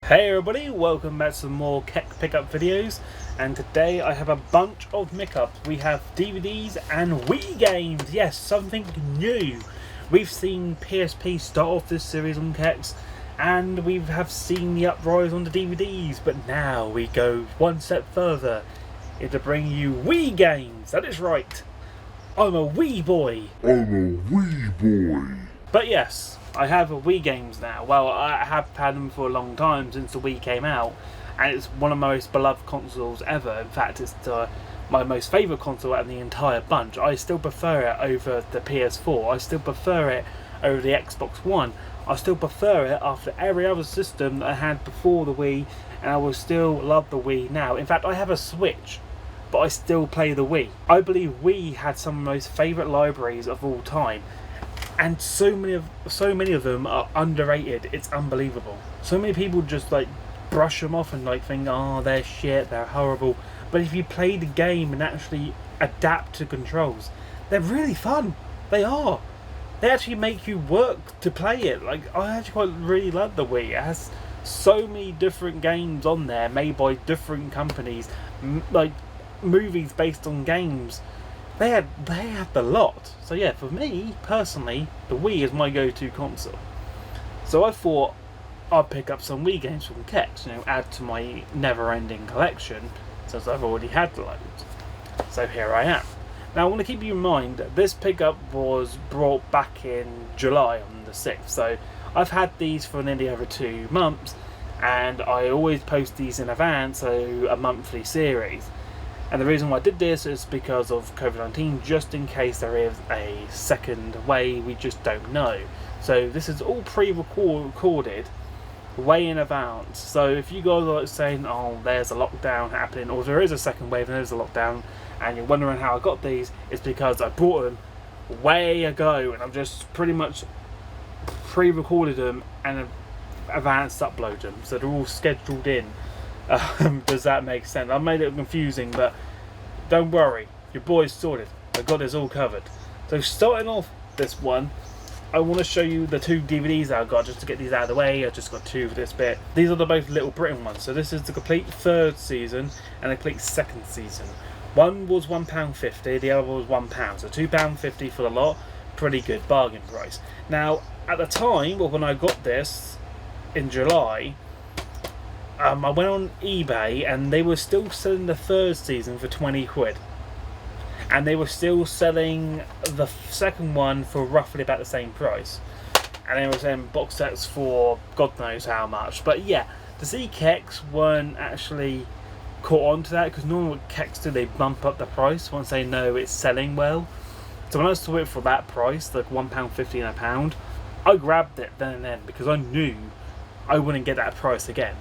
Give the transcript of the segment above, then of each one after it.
Hey everybody, welcome back to some more CeX Pickup videos, and today I have a bunch of pickups. We have DVDs and Wii games, yes, something new. We've seen PSP start off this series on CeX, and we have seen the uprise on the DVDs, but now we go one step further into bringing you Wii games. That is right, I'm a Wii boy. But yes, I have Wii games now. Well, I have had them for a long time, since the Wii came out, and it's one of my most beloved consoles ever. In fact, it's my most favourite console out of the entire bunch. I still prefer it over the PS4. I still prefer it over the Xbox One. I still prefer it after every other system that I had before the Wii, and I will still love the Wii now. In fact, I have a Switch, but I still play the Wii. I believe Wii had some of my most favourite libraries of all time. And so many of them are underrated. It's unbelievable. So many people just like brush them off and like think, oh, they're shit, they're horrible. But if you play the game and actually adapt to controls, they're really fun. They are. They actually make you work to play it. Like, I actually quite really love the Wii. It has so many different games on there made by different companies, like movies based on games. They had the lot. So yeah, for me personally, the Wii is my go-to console. So I thought I'd pick up some Wii games from CeX, add to my never-ending collection, since I've already had loads. So here I am. Now I want to keep you in mind that this pickup was brought back in July on the 6th. So I've had these for nearly over 2 months, and I always post these in advance, so a monthly series. And the reason why I did this is because of COVID-19, just in case there is a second wave, we just don't know. So this is all pre-recorded way in advance. So if you guys are like saying, oh, there's a lockdown happening, or there is a second wave and there's a lockdown, and you're wondering how I got these, it's because I bought them way ago, and I've just pretty much pre-recorded them and advanced upload them. So they're all scheduled in. Does that make sense? I made it confusing, but don't worry, your boy's sorted. I got this all covered. So starting off this one, I want to show you the 2 DVDs that I got, just to get these out of the way. I just got 2 for this bit. These are the both Little Britain ones. So this is the complete 3rd season and the complete 2nd season. One was £1.50, the other was £1. So £2.50 for the lot. Pretty good bargain price. Now, at the time when I got this in July, I went on eBay and they were still selling the 3rd season for 20 quid. And they were still selling the 2nd one for roughly about the same price. And they were selling box sets for God knows how much. But yeah, the CeX weren't actually caught on to that, because normally what CeX do, they bump up the price once they know it's selling well. So when I saw it for that price, like £1.50 and £1, I grabbed it then and then, because I knew I wouldn't get that price again.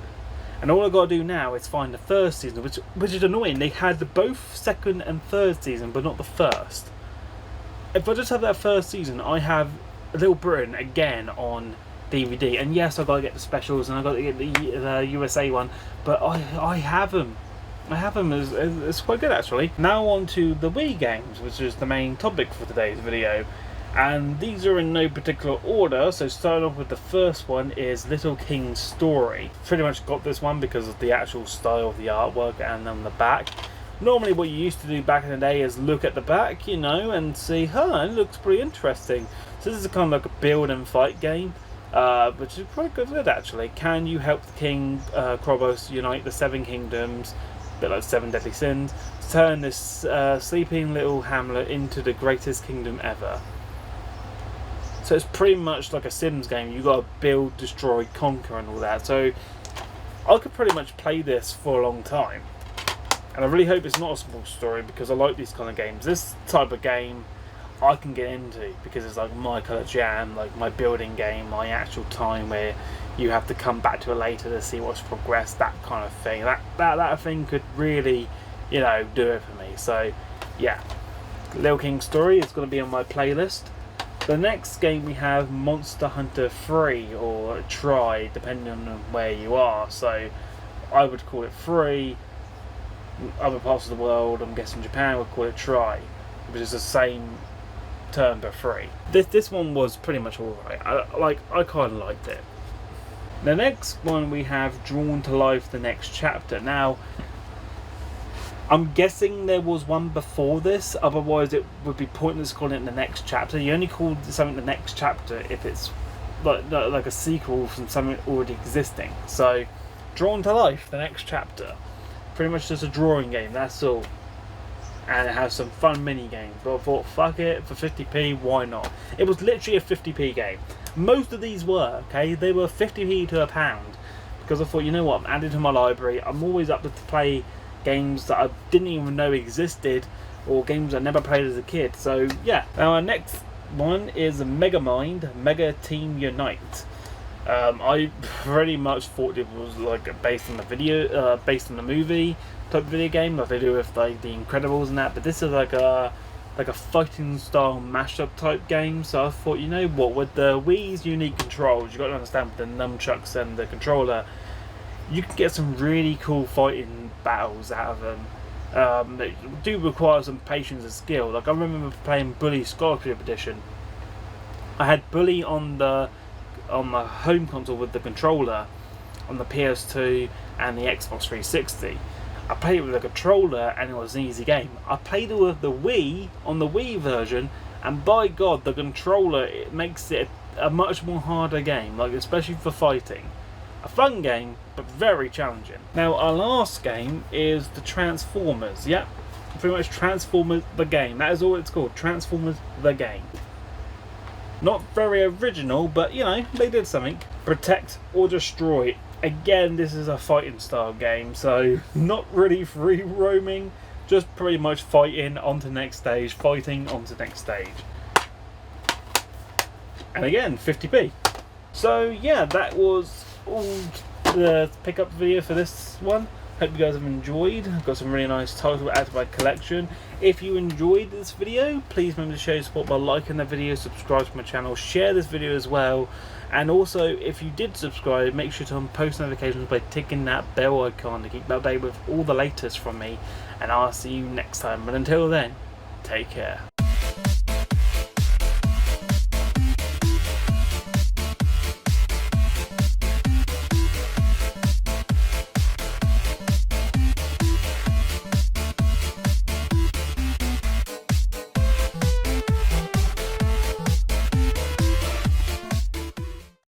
And all I've got to do now is find the 1st season, which is annoying. They had both 2nd and 3rd season, but not the 1st. If I just have that 1st season, I have Little Britain again on DVD. And yes, I've got to get the specials, and I've got to get the USA one, but I have them. I have them. It's quite good, actually. Now on to the Wii games, which is the main topic for today's video. And these are in no particular order, so starting off with the first one is Little King's Story. Pretty much got this one because of the actual style of the artwork and on the back. Normally what you used to do back in the day is look at the back, and see, it looks pretty interesting. So this is kind of like a build and fight game, which is quite good actually. Can you help the King Krobos unite the 7 kingdoms, a bit like 7 Deadly Sins, to turn this sleeping little hamlet into the greatest kingdom ever? So it's pretty much like a Sims game. You got to build, destroy, conquer and all that. So I could pretty much play this for a long time. And I really hope it's not a small story, because I like these kind of games. This type of game I can get into, because it's like my kind of jam, like my building game, my actual time where you have to come back to it later to see what's progressed, that kind of thing. That thing could really, do it for me. So yeah, Little King's Story is going to be on my playlist. The next game we have Monster Hunter 3, or Try, depending on where you are. So I would call it Free. Other parts of the world, I'm guessing Japan, would call it Try, which is the same term but free. This one was pretty much alright. I kind of liked it. The next one we have Drawn to Life, the Next Chapter. Now, I'm guessing there was one before this, otherwise it would be pointless calling it the next chapter. You only call something the next chapter if it's like a sequel from something already existing. So, Drawn to Life, the Next Chapter. Pretty much just a drawing game, that's all. And it has some fun mini games. But I thought, fuck it, for 50p, why not? It was literally a 50p game. Most of these were, okay? They were 50p to £1. Because I thought, you know what, I'm adding to my library. I'm always up to play games that I didn't even know existed, or games I never played as a kid. So yeah. Now our next one is Megamind, Mega Team Unite. I pretty much thought it was like based on the movie type video game, a video with like the Incredibles and that. But this is like a fighting style mashup type game. So I thought, you know what, with the Wii's unique controls, you got to understand with the nunchucks and the controller, you can get some really cool fighting battles out of them. They do require some patience and skill. Like I remember playing Bully Scholarship Edition. I had Bully on the home console with the controller, on the PS2 and the Xbox 360. I played it with the controller and it was an easy game. I played it with the Wii on the Wii version, and by God, the controller, it makes it a much more harder game, like especially for fighting. A fun game, but very challenging. Now our last game is the Transformers. Yep, pretty much Transformers the game. That is all it's called, Transformers the game. Not very original, but you know, they did something. Protect or Destroy. Again, this is a fighting style game, so not really free roaming, just pretty much fighting onto next stage, fighting onto next stage. And again, 50p. So yeah, that was all the pickup video for this one. Hope you guys have enjoyed. I've got some really nice titles to add to my collection. If you enjoyed this video, please remember to show your support by liking the video, subscribe to my channel, share this video as well. And also, if you did subscribe, make sure to turn on post notifications by ticking that bell icon to keep updated with all the latest from me. And I'll see you next time. But until then, take care.